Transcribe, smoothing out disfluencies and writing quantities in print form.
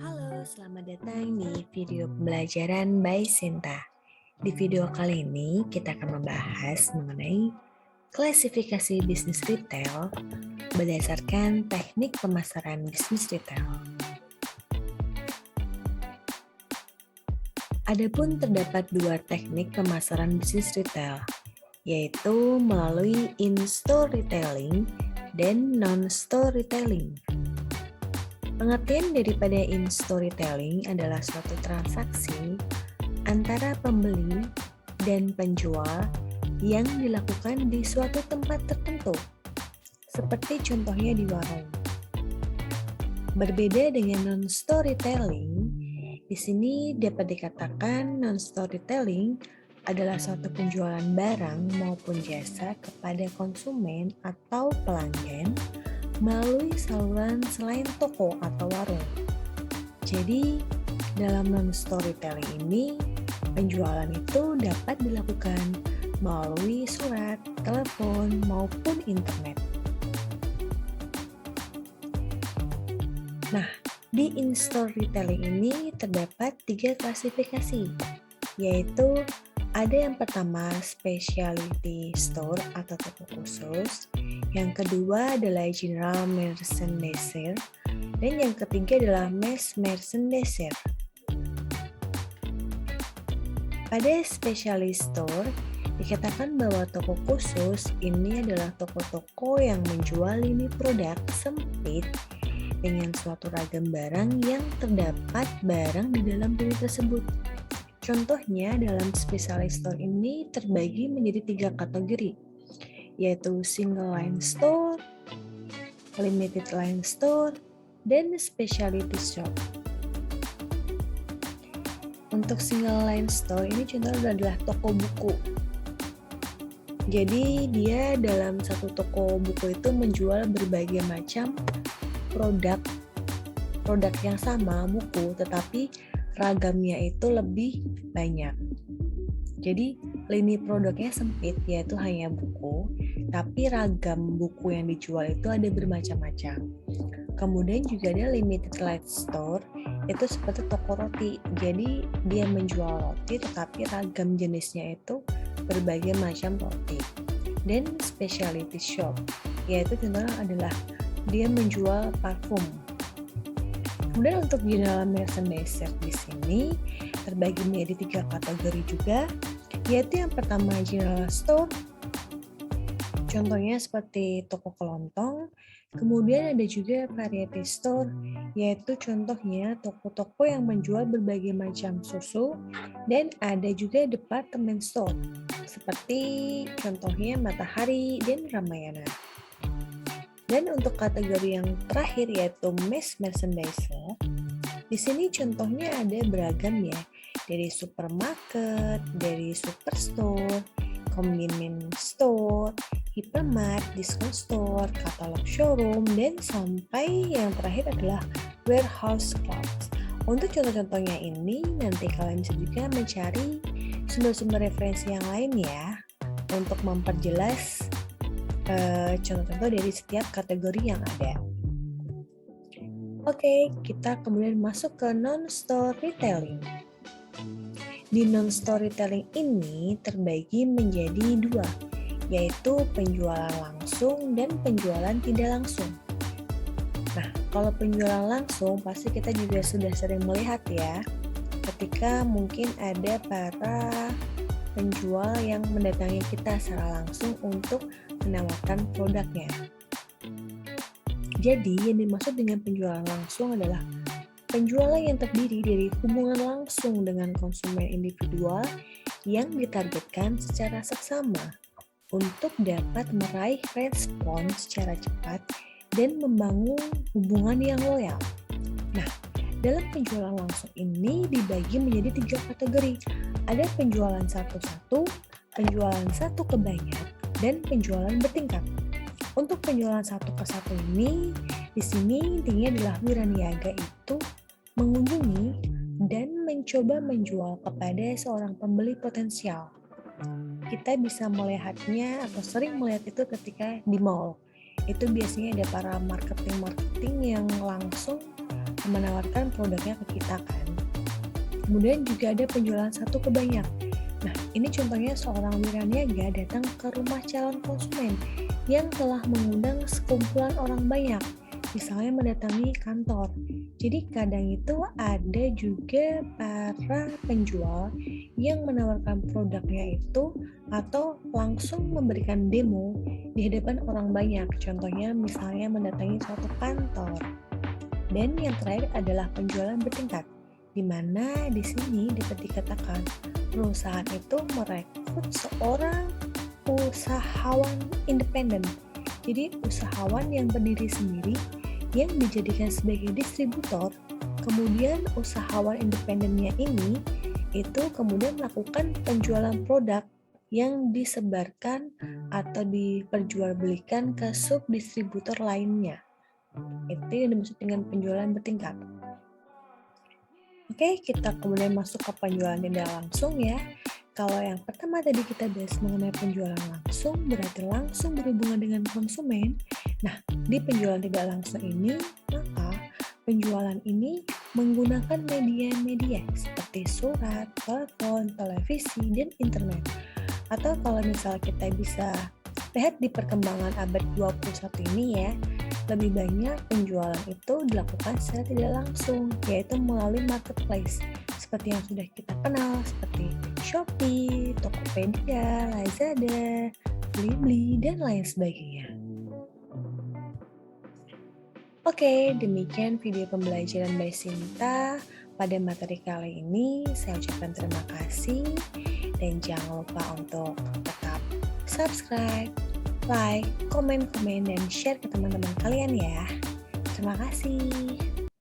Halo, selamat datang di video pembelajaran by Sinta. Di video kali ini kita akan membahas mengenai klasifikasi bisnis retail berdasarkan teknik pemasaran bisnis retail. Adapun terdapat dua teknik pemasaran bisnis retail, yaitu melalui in-store retailing dan non-store retailing. Pengertian daripada in-store retailing adalah suatu transaksi antara pembeli dan penjual yang dilakukan di suatu tempat tertentu, seperti contohnya di warung. Berbeda dengan non-store retailing, di sini dapat dikatakan non-store retailing adalah suatu penjualan barang maupun jasa kepada konsumen atau pelanggan melalui saluran selain toko atau warung. Jadi, dalam non-store retailing ini, penjualan itu dapat dilakukan melalui surat, telepon, maupun internet. Nah, di in-store retailing ini terdapat 3 klasifikasi, yaitu ada yang pertama specialty store atau toko khusus, yang kedua adalah general merchandise, dan yang ketiga adalah mass merchandise. Pada specialist store, dikatakan bahwa toko khusus ini adalah toko-toko yang menjual lini produk sempit dengan suatu ragam barang yang terdapat barang di dalam lini tersebut. Contohnya dalam specialist store ini terbagi menjadi 3 kategori, yaitu single line store, limited line store, dan specialty shop. Untuk single line store ini contohnya adalah toko buku. Jadi dia dalam satu toko buku itu menjual berbagai macam produk yang sama buku, tetapi ragamnya itu lebih banyak. Jadi lini produknya sempit, yaitu hanya buku, tapi ragam buku yang dijual itu ada bermacam-macam. Kemudian juga ada limited line store, itu seperti toko roti. Jadi dia menjual roti, tetapi ragam jenisnya itu berbagai macam roti. Dan specialty shop, yaitu contohnya adalah dia menjual parfum. Kemudian untuk general merchandise di sini terbagi menjadi 3 kategori juga, yaitu yang pertama general store, contohnya seperti toko kelontong. Kemudian ada juga variety store, yaitu contohnya toko-toko yang menjual berbagai macam susu, dan ada juga department store, seperti contohnya Matahari dan Ramayana. Dan untuk kategori yang terakhir yaitu mass merchandise, di sini contohnya ada beragam ya, dari supermarket, dari superstore, convenience store, hypermart, discount store, katalog showroom, dan sampai yang terakhir adalah warehouse clubs. Untuk contoh-contohnya ini nanti kalian bisa juga mencari sumber-sumber referensi yang lain ya, untuk memperjelas contoh-contoh dari setiap kategori yang ada. Oke, kita kemudian masuk ke non-store retailing. Di non-store retailing ini terbagi menjadi 2, yaitu penjualan langsung dan penjualan tidak langsung. Nah, kalau penjualan langsung pasti kita juga sudah sering melihat ya, ketika mungkin ada para penjual yang mendatangi kita secara langsung untuk menawarkan produknya. Jadi, yang dimaksud dengan penjualan langsung adalah penjualan yang terdiri dari hubungan langsung dengan konsumen individual yang ditargetkan secara seksama untuk dapat meraih respon secara cepat dan membangun hubungan yang loyal. Nah, dalam penjualan langsung ini dibagi menjadi 3 kategori. Ada penjualan satu-satu, penjualan satu ke banyak, dan penjualan bertingkat. Untuk penjualan satu ke satu ini, di sini intinya adalah wiraniaga itu mengunjungi dan mencoba menjual kepada seorang pembeli potensial. Kita bisa melihatnya atau sering melihat itu ketika di mall. Itu biasanya ada para marketing yang langsung menawarkan produknya ke kita kan. Kemudian juga ada penjualan satu ke banyak. Nah, ini contohnya seorang wiraniaga datang ke rumah calon konsumen yang telah mengundang sekumpulan orang banyak, misalnya mendatangi kantor. Jadi kadang itu ada juga para penjual yang menawarkan produknya itu atau langsung memberikan demo di hadapan orang banyak, contohnya misalnya mendatangi suatu kantor. Dan yang terakhir adalah penjualan bertingkat, di mana di sini dapat dikatakan perusahaan itu merekrut seorang usahawan independen. Jadi usahawan yang berdiri sendiri yang dijadikan sebagai distributor, kemudian usahawan independennya ini itu kemudian melakukan penjualan produk yang disebarkan atau diperjualbelikan ke subdistributor lainnya. Itu yang dimaksud dengan penjualan bertingkat. Oke, kita kemudian masuk ke penjualan tidak langsung ya. Kalau yang pertama tadi kita bahas mengenai penjualan langsung, berarti langsung berhubungan dengan konsumen. Nah, di penjualan tidak langsung ini, maka penjualan ini menggunakan media-media seperti surat, telepon, televisi, dan internet. Atau kalau misalnya kita bisa lihat di perkembangan abad 21 ini ya, lebih banyak penjualan itu dilakukan secara tidak langsung, yaitu melalui marketplace, seperti yang sudah kita kenal, seperti Shopee, Tokopedia, Lazada, Blibli, dan lain sebagainya. Oke, demikian video pembelajaran by Sinta pada materi kali ini. Saya ucapkan terima kasih, dan jangan lupa untuk tetap subscribe, like, komen, dan share ke teman-teman kalian ya. Terima kasih.